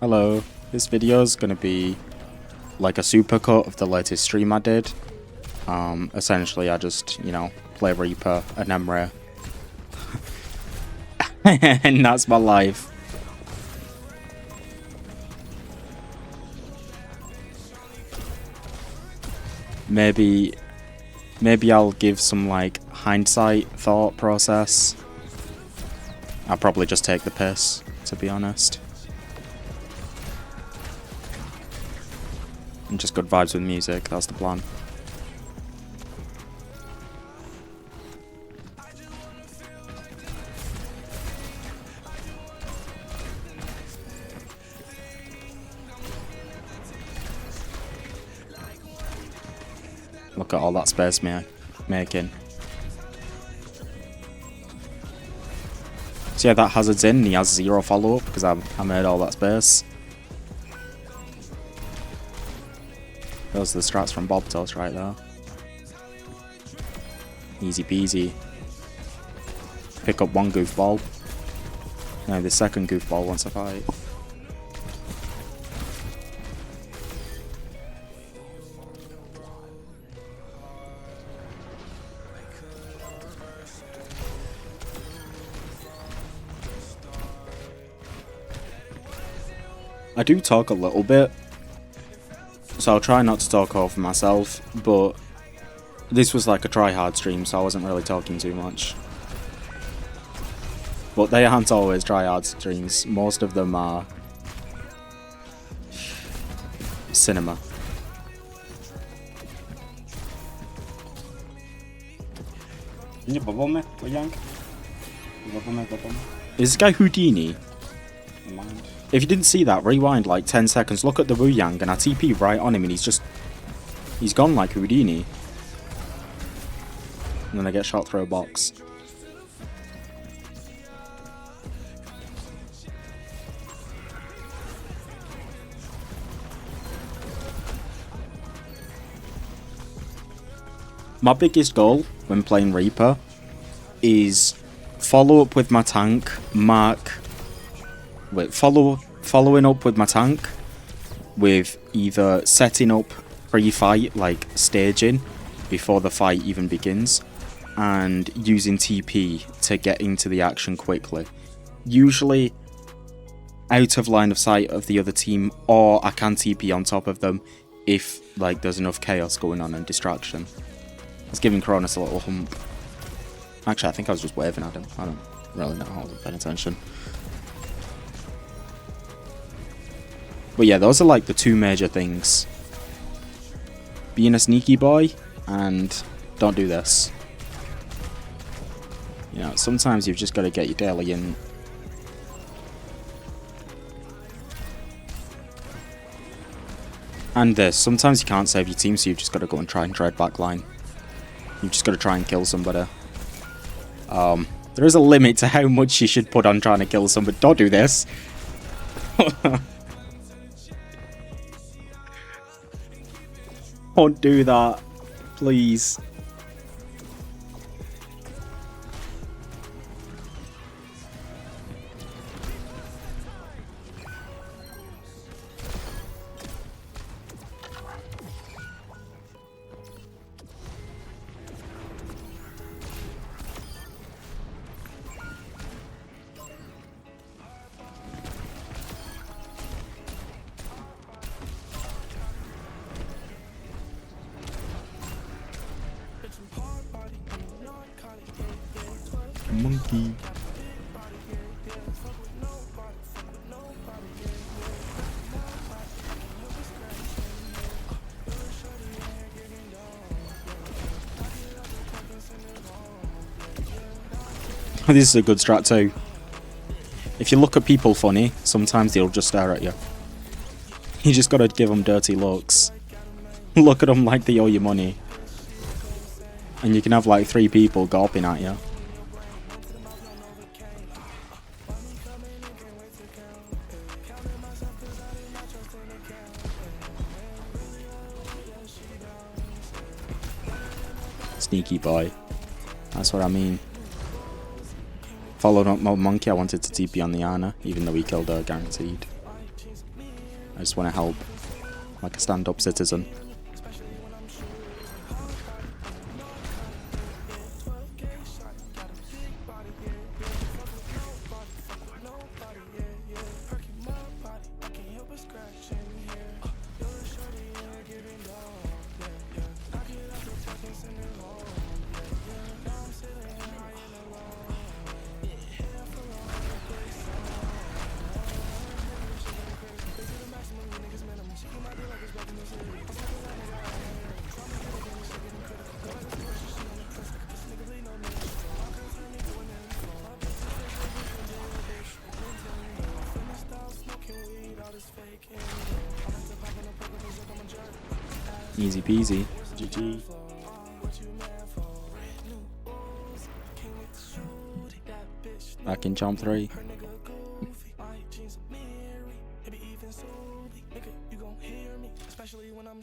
Hello, this video is going to be like a supercut of the latest stream I did. Essentially I just, play Reaper and Emre. And that's my life. Maybe I'll give some like hindsight thought process. I'll probably just take the piss, to be honest. And just good vibes with music, that's the plan. Look at all that space making. So yeah, that hazard's in, he has 0 follow-up because I made all that space. Those are the strats from Bobtos right there. Easy peasy. Pick up one goofball. Now the second goofball wants a fight. I do talk a little bit, so I'll try not to talk over myself, but this was like a try-hard stream, so I wasn't really talking too much. But they aren't always try-hard streams, most of them are cinema. Is this guy Houdini? If you didn't see that, rewind like 10 seconds, look at the Wu Yang, and I TP right on him, and he's gone like Houdini. And then I get shot through a box. My biggest goal when playing Reaper is follow up with my tank, following up with my tank with either setting up pre-fight, like staging before the fight even begins, and using TP to get into the action quickly. Usually out of line of sight of the other team, or I can TP on top of them if like there's enough chaos going on and distraction. I was giving Cronus a little hump. Actually, I think I was just waving at him. I don't really know, I wasn't paying attention. But yeah, those are like the two major things. Being a sneaky boy and don't do this. Sometimes you've just got to get your daily in. And this, sometimes you can't save your team, so you've just got to go and try and trade backline. You've just got to try and kill somebody. There is a limit to how much you should put on trying to kill somebody. Don't do this. Don't do that, please. Monkey. This is a good strat too. If you look at people funny, sometimes they'll just stare at you. You just gotta give them dirty looks. Look at them like they owe you money. And you can have like 3 people gawping at you. Sneaky boy. That's what I mean. Followed up my monkey, I wanted to TP on the Ana, even though he killed her guaranteed. I just want to help, like a stand-up citizen. Easy peasy. GG. Back in Champ 3.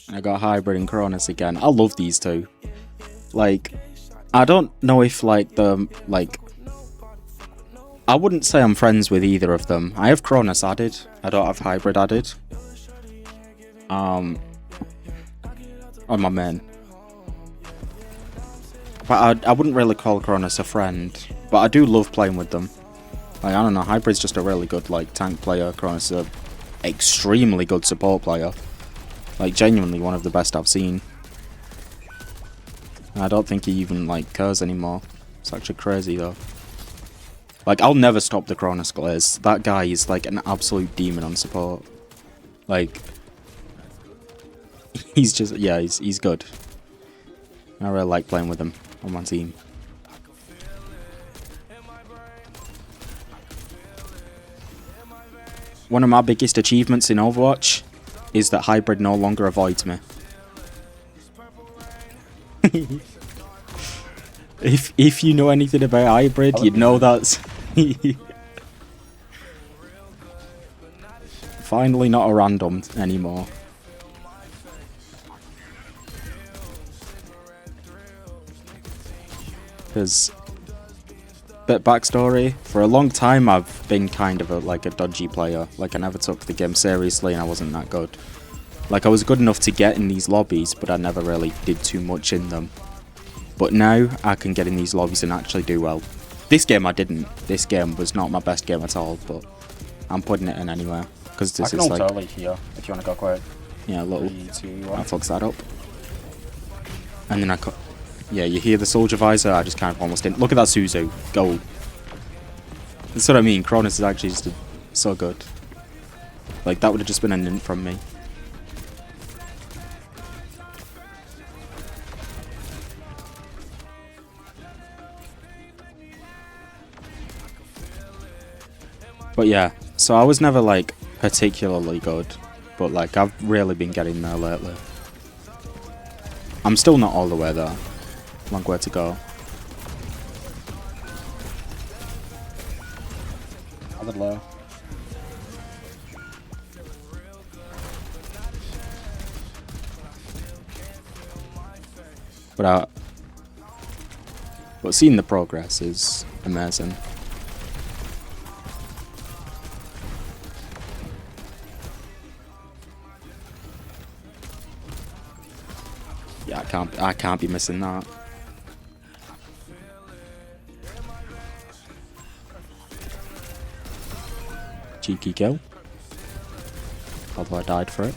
And I got Hybrid and Cronus again. I love these two. Like, I don't know if like I wouldn't say I'm friends with either of them. I have Cronus added. I don't have Hybrid added. On my main. But I wouldn't really call Cronus a friend. But I do love playing with them. Like, I don't know, Hybrid's just a really good like tank player. Cronus is a extremely good support player. Like, genuinely one of the best I've seen. And I don't think he even like cares anymore. It's actually crazy though. Like, I'll never stop the Cronus Glaze. That guy is like an absolute demon on support. Like, he's just, yeah, he's good. I really like playing with him on my team. One of my biggest achievements in Overwatch is that Hybrid no longer avoids me. If you know anything about Hybrid, you'd know that's finally not a random anymore. Because, bit backstory, for a long time I've been kind of like a dodgy player. Like, I never took the game seriously and I wasn't that good. Like, I was good enough to get in these lobbies, but I never really did too much in them. But now I can get in these lobbies and actually do well. This game I didn't. This game was not my best game at all, but I'm putting it in anyway. Because this is like... early here, if you want to go quick. Yeah, a little... 3, 2, 1. I fucks that up. And then yeah, you hear the soldier visor, I just kind of almost didn't. Look at that Suzu. Gold. That's what I mean. Cronus is actually just so good. Like, that would have just been an int from me. But yeah, so I was never like particularly good, but like I've really been getting there lately. I'm still not all the way there. Long way to go. Other low. But seeing the progress is amazing. Yeah, I can't be missing that. Cheeky kill. Although I died for it.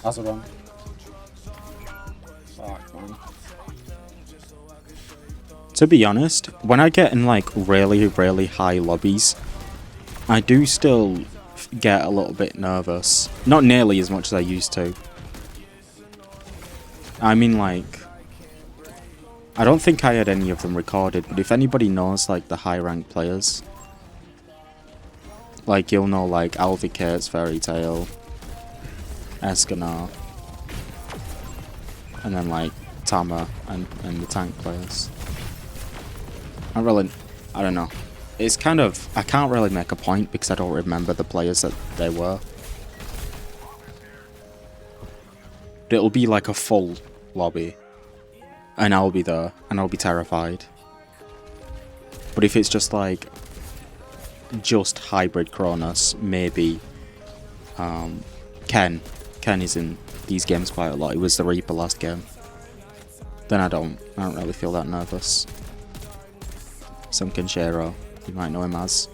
That's a run. Fuck, man. To be honest, when I get in like really, really high lobbies, I do still get a little bit nervous. Not nearly as much as I used to. I mean, like, I don't think I had any of them recorded, but if anybody knows like the high rank players, like you'll know like Alvikates, Fairy Tail, Escanar, and then like Tama and the tank players. I don't know. it's kind of, I can't really make a point because I don't remember the players that they were. But it'll be like a full lobby, and I'll be there, and I'll be terrified. But if it's just like, just hybrid Cronus, maybe Ken is in these games quite a lot. He was the Reaper last game. Then I don't really feel that nervous. Sunken Shiro, you might know him as.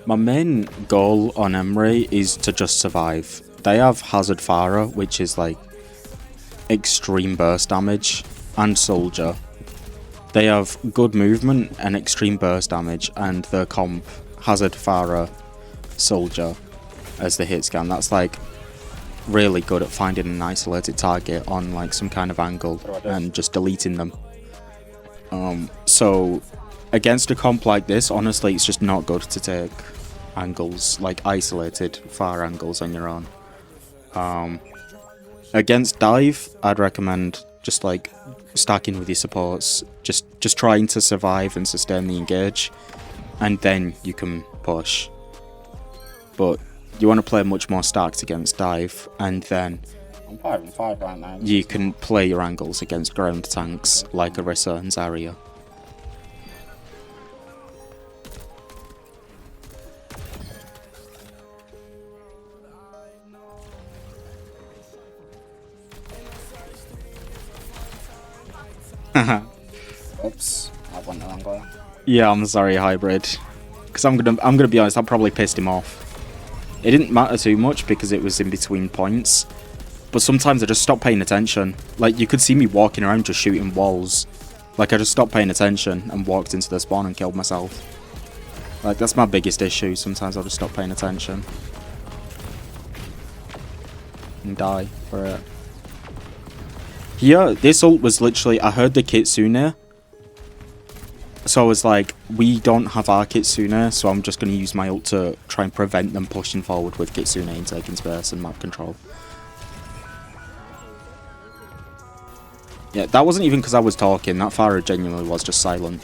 My main goal on Emery is to just survive. They have Hazard Farah, which is like extreme burst damage, and Soldier. They have good movement and extreme burst damage, and the comp Hazard Farah Soldier as the hit scan. That's like really good at finding an isolated target on like some kind of angle and just deleting them. So against a comp like this, honestly, it's just not good to take angles, like isolated far angles on your own. Against dive, I'd recommend just like stacking with your supports, just trying to survive and sustain the engage, and then you can push. But you want to play much more stacked against dive, and then I'm 5-5 right now. you can play your angles against ground tanks like Orisa and Zarya. Oops, I went the wrong way. Yeah, I'm sorry, Hybrid. Because I'm gonna be honest, I probably pissed him off. It didn't matter too much because it was in between points. But sometimes I just stopped paying attention. Like, you could see me walking around just shooting walls. Like, I just stopped paying attention and walked into the spawn and killed myself. Like, that's my biggest issue. Sometimes I'll just stop paying attention. And die for it. Here, this ult was literally, I heard the Kitsune. So I was like, we don't have our Kitsune, so I'm just going to use my ult to try and prevent them pushing forward with Kitsune and taking space and map control. Yeah, that wasn't even because I was talking. That Pharah genuinely was just silent.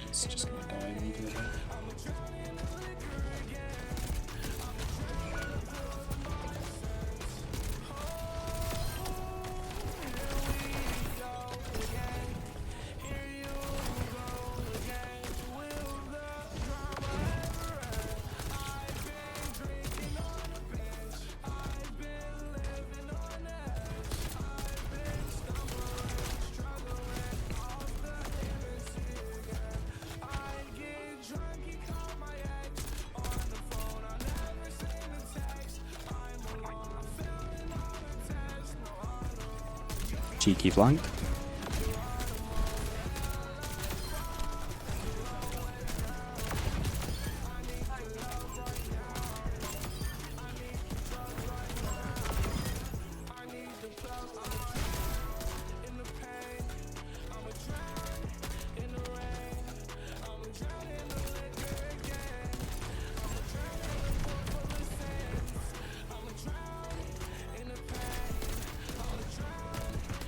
It's just gonna die immediately. Cheeky flank.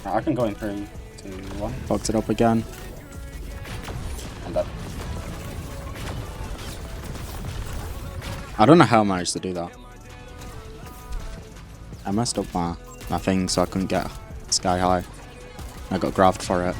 I can go in 3, 2, 1. Fucked it up again. I'm dead. I don't know how I managed to do that. I messed up my thing so I couldn't get sky high. I got grabbed for it.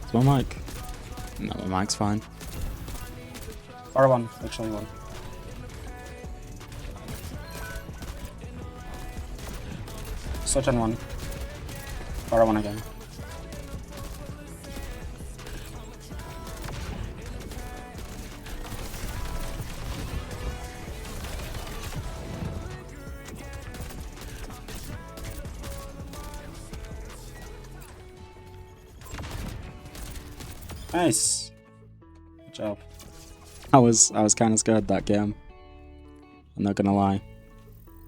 Is my mic? No, my mic's fine. R1, literally one. Switch on one. R1 again. Nice. Good job. I was kind of scared that game. I'm not gonna lie.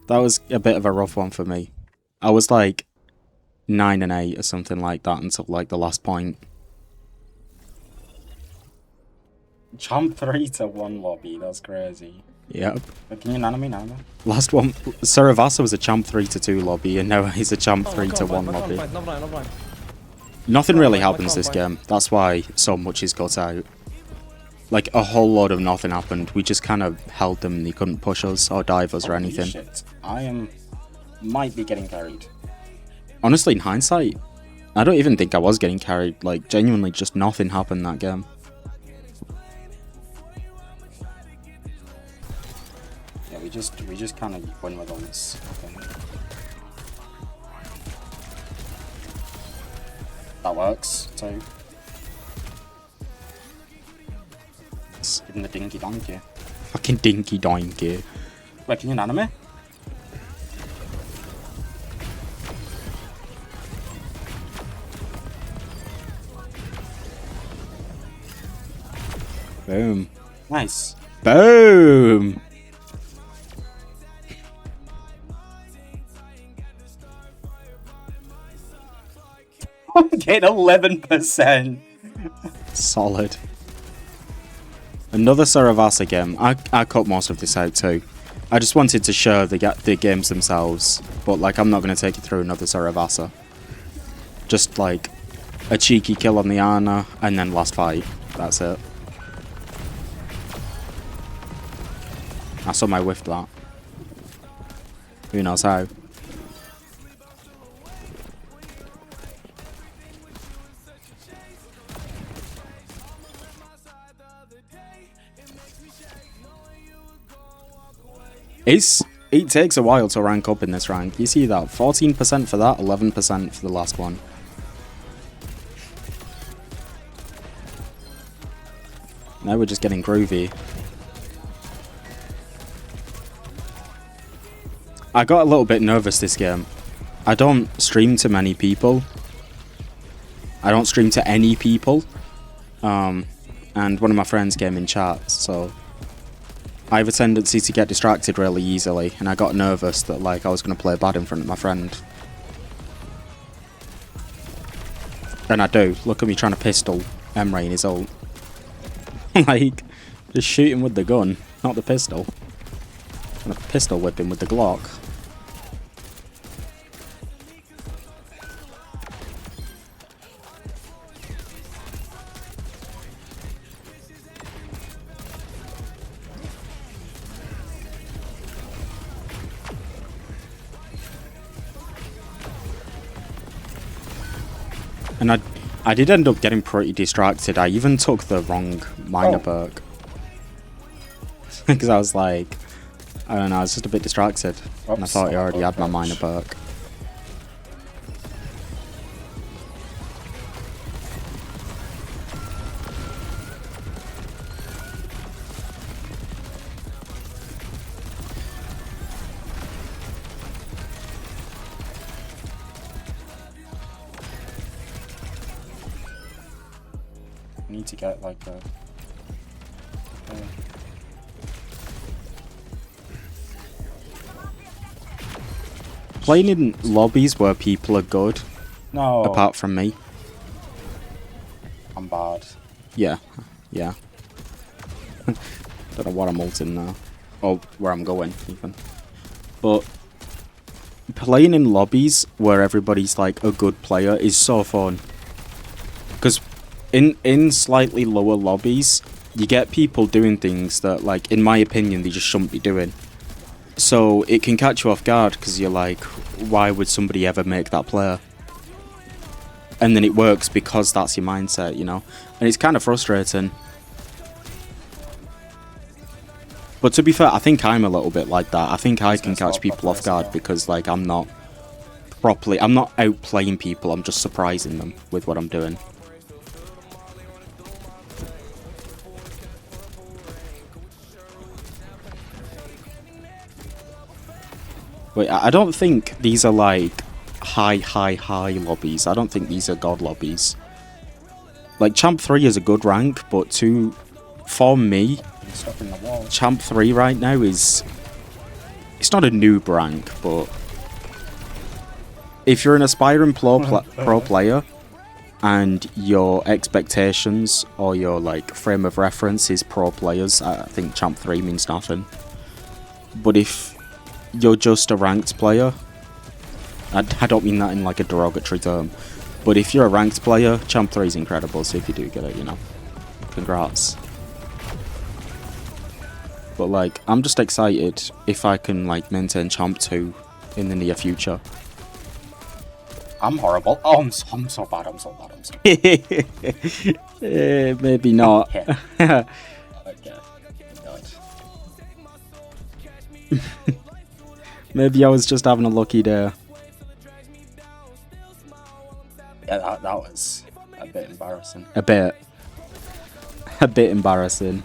That was a bit of a rough one for me. I was like 9 and 8 or something like that until like the last point. Jump 3 to 1 lobby, that's crazy. Yep. But can you nano me now? Last one, Saravasa was a champ 3 to 2 lobby, and now he's a champ 3 to 1 lobby. Nothing really happens this game. That's why so much is got out. Like a whole lot of nothing happened. We just kind of held them. And they couldn't push us or dive us or Holy anything. Shit. Might be getting carried. Honestly, in hindsight, I don't even think I was getting carried. Like genuinely, just nothing happened that game. Yeah, we just kind of win with all this. Okay. That works too. Give him the dinky donkey. Fucking dinky donkey. Wait, can you nano me? Boom. Nice. Boom. Get 11%. Solid. Another Saravasa game. I cut most of this out too. I just wanted to show the games themselves, but like I'm not going to take you through another Saravasa. Just like a cheeky kill on the Ana and then last fight. That's it. I saw my whiff that. Who knows how? It takes a while to rank up in this rank. You see that? 14% for that, 11% for the last one. Now we're just getting groovy. I got a little bit nervous this game. I don't stream to many people. I don't stream to any people. And one of my friends came in chat, so I have a tendency to get distracted really easily, and I got nervous that like I was going to play bad in front of my friend. And I do. Look at me trying to pistol Emre in his ult. Like, just shoot him with the gun, not the pistol. I'm gonna pistol whip him with the Glock. And I did end up getting pretty distracted. I even took the wrong minor perk. Because I was like, I don't know, I was just a bit distracted. And I thought I already had my minor perk. Need to get like a playing in lobbies where people are good, No. apart from me. I'm bad. Yeah, yeah. Don't know what I'm ulting now. Or where I'm going, even. But playing in lobbies where everybody's like a good player is so fun. Because in slightly lower lobbies, you get people doing things that, like, in my opinion, they just shouldn't be doing. So it can catch you off guard because you're like, why would somebody ever make that player? And then it works because that's your mindset, you know? And it's kind of frustrating. But to be fair, I think I'm a little bit like that. I think I can catch people off guard because, like, I'm not outplaying people, I'm just surprising them with what I'm doing. Wait, I don't think these are like high lobbies. I don't think these are god lobbies. Like, Champ 3 is a good rank, but for me, I'm stuck in the wall. Champ 3 right now is... It's not a noob rank, but... If you're an aspiring pro player, and your expectations or your, like, frame of reference is pro players, I think Champ 3 means nothing. But if you're just a ranked player, I don't mean that in like a derogatory term, but if you're a ranked player, Champ 3 is incredible, so if you do get it, you know, congrats. But like, I'm just excited if I can like maintain Champ 2 in the near future. I'm horrible. Oh, I'm so bad. I'm so bad. Maybe not. Yeah. Okay. Good. Maybe I was just having a lucky day. Yeah, that was a bit embarrassing. A bit embarrassing.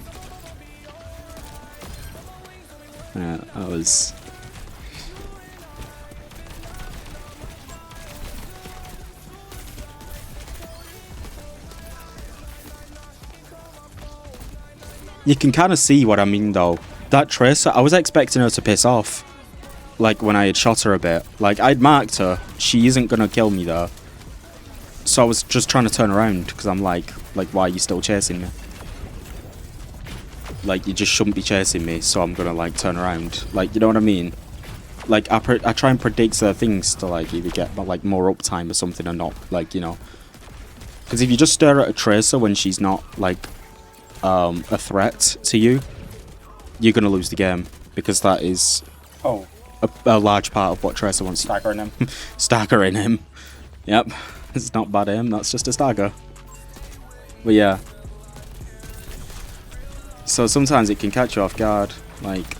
Yeah, that was... You can kind of see what I mean, though. That Tracer, I was expecting her to piss off. Like, when I had shot her a bit. Like, I'd marked her. She isn't going to kill me, though. So I was just trying to turn around, because I'm like, why are you still chasing me? Like, you just shouldn't be chasing me, so I'm going to, like, turn around. Like, you know what I mean? Like, I try and predict things to, like, either get, like, more uptime or something or not. Like, you know. Because if you just stare at a Tracer when she's not, like... a threat to you, you're gonna lose the game because that is a large part of what Tracer wants. Staggering him. Staggering him. Yep, it's not bad aim. That's just a stagger. But yeah. So sometimes it can catch you off guard, like,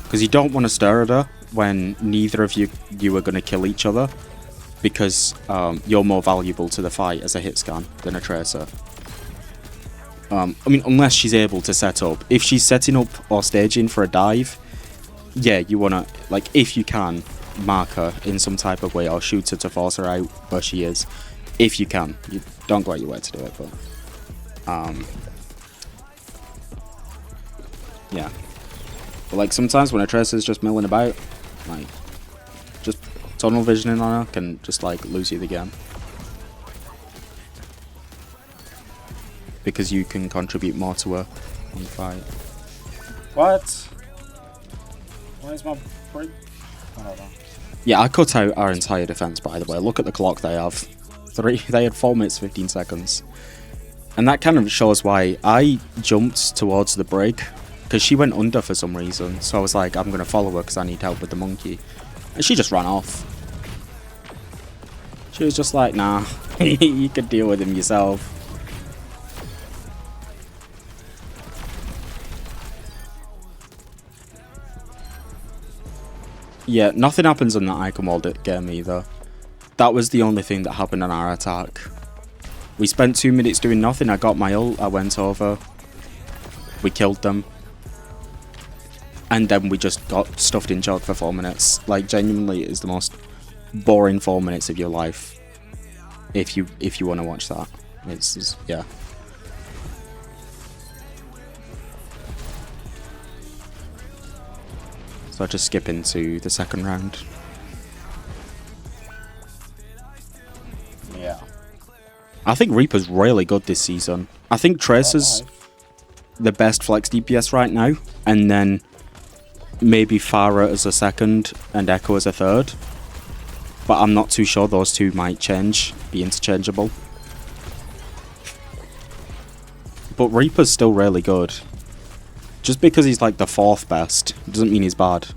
because you don't want to stare at her when neither of you are gonna kill each other, because you're more valuable to the fight as a hit scan than a Tracer. I mean, unless she's able to set up. If she's setting up or staging for a dive, yeah, you want to, like, if you can, mark her in some type of way or shoot her to force her out where she is. If you can. You don't go out your way to do it, but... yeah. But, like, sometimes when a Tracer's just milling about, like, just tunnel visioning on her can just, like, lose you the game. Because you can contribute more to her in the fight. What? Where's my break? I don't know. Yeah, I cut out our entire defense, by the way. Look at the clock they have. They had 4 minutes 15 seconds. And that kind of shows why I jumped towards the break, because she went under for some reason. So I was like, I'm going to follow her because I need help with the monkey. And she just ran off. She was just like, nah, you could deal with him yourself. Yeah, nothing happens in that Icon Walled game either. That was the only thing that happened on our attack. We spent 2 minutes doing nothing. I got my ult, I went over. We killed them. And then we just got stuffed in choke for 4 minutes. Like, genuinely, it is the most boring 4 minutes of your life. If you want to watch that. It's yeah. So I just skip into the second round. I think Reaper's really good this season. I think Tracer's the best flex DPS right now, and then maybe Pharah as a second and Echo as a third. But I'm not too sure, those two might be interchangeable. But Reaper's still really good. Just because he's like the 4th best doesn't mean he's bad.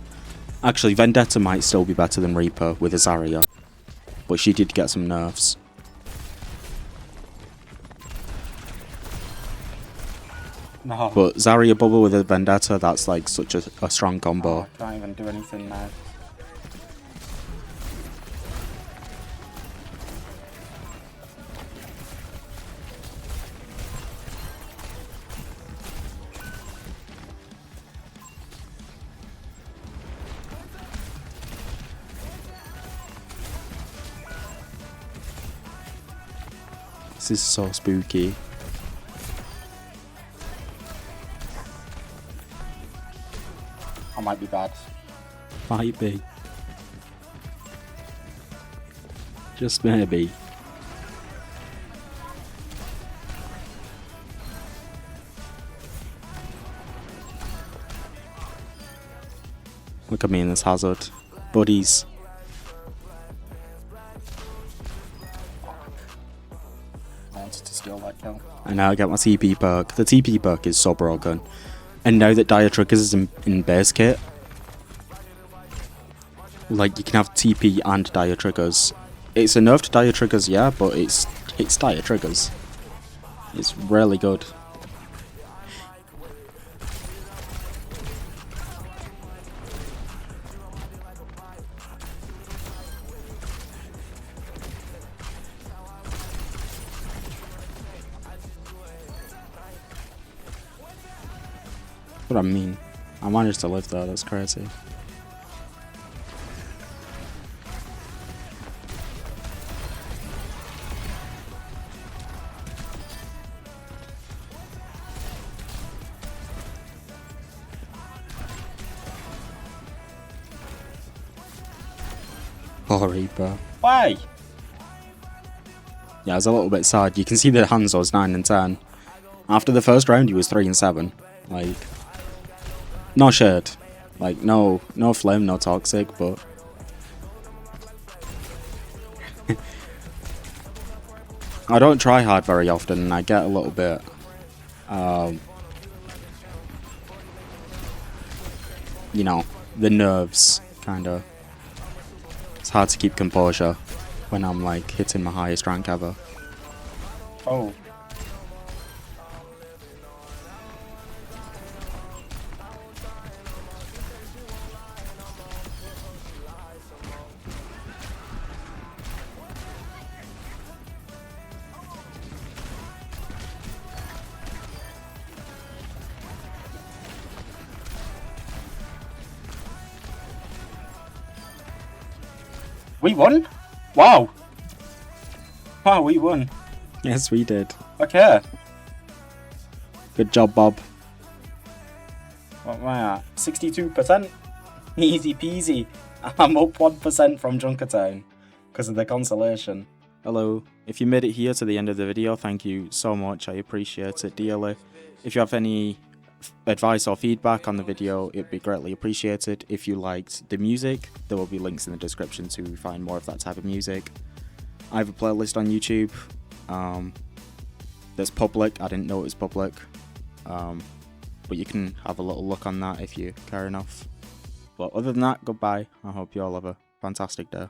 Actually, Vendetta might still be better than Reaper with Azaria, but she did get some nerfs. No. But Zarya Bubble with a Vendetta, that's like such a strong combo. I can't even do anything now. This is so spooky. I might be bad. Might be. Just maybe. Look at me in this hazard. Buddies. I wanted to steal that kill. And now I get my TP perk. The TP perk is so broken. And now that Dire Triggers is in base kit, like you can have TP and Dire Triggers. It's a nerf to Dire Triggers, yeah, but it's Dire Triggers. It's really good. What I mean, I managed to live there, that's crazy. Oh, Reaper. Why? Yeah, I was a little bit sad. You can see that Hanzo's 9 and 10. After the first round, he was 3 and 7. Like, no shade. Like, no flame, no toxic, but I don't try hard very often, and I get a little bit, you know, the nerves, kinda. It's hard to keep composure when I'm, like, hitting my highest rank ever. Oh. We won? Wow. Wow, we won. Yes, we did. Okay. Good job, Bob. What am I at? 62%? Easy peasy. I'm up 1% from Junkertown because of the consolation. Hello. If you made it here to the end of the video, thank you so much. I appreciate it dearly. If you have any advice or feedback on the video, it'd be greatly appreciated. If you liked the music, there will be links in the description to find more of that type of music. I have a playlist on YouTube that's public. I didn't know it was public, but you can have a little look on that if you care enough. But other than that, goodbye. I hope you all have a fantastic day.